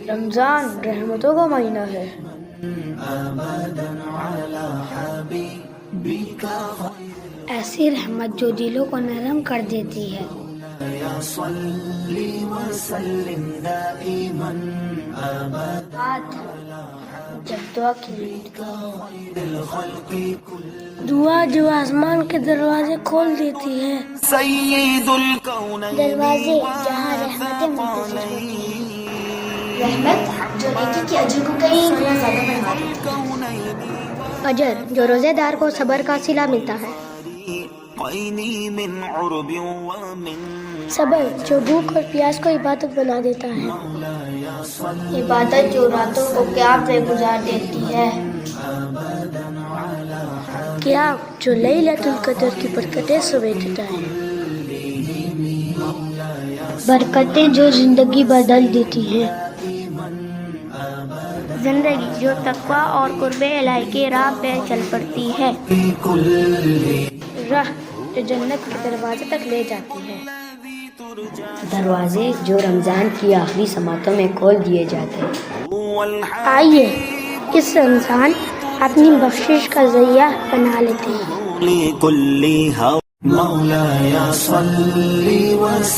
رمضان رحمتوں کا مہینہ ہے۔ ایسی رحمت جو دلوں کو نرم کر دیتی ہے۔ جب دعا کی دعا جو آسمان کے دروازے کھول دیتی ہے، دروازے جہاں رحمتیں منتظر ہوتی ہیں، رحمت جو نیکی کے اجر کو کئی گنا زیادہ بڑھا دیتی ہے، اجر جو روزے دار کو صبر کا صلہ ملتا ہے، صبر جو بھوک اور پیاس کو عبادت بنا دیتا ہے، عبادت جو راتوں کو قیام میں گزار دیتی ہے، قیام جو لیلۃ القدر کی برکتیں سمیٹتا ہے، برکتیں جو زندگی بدل دیتی ہیں، زندگی جو تقویٰ اور قرب الہی کی راہ پہ چل پڑتی ہے، راہ جو جنت کے دروازے تک لے جاتی ہے، دروازے جو رمضان کی آخری سماعتوں میں کھول دیے جاتے ہیں۔ آئیے اس رمضان اپنی بخشش کا ذریعہ بنا لیتے ہیں۔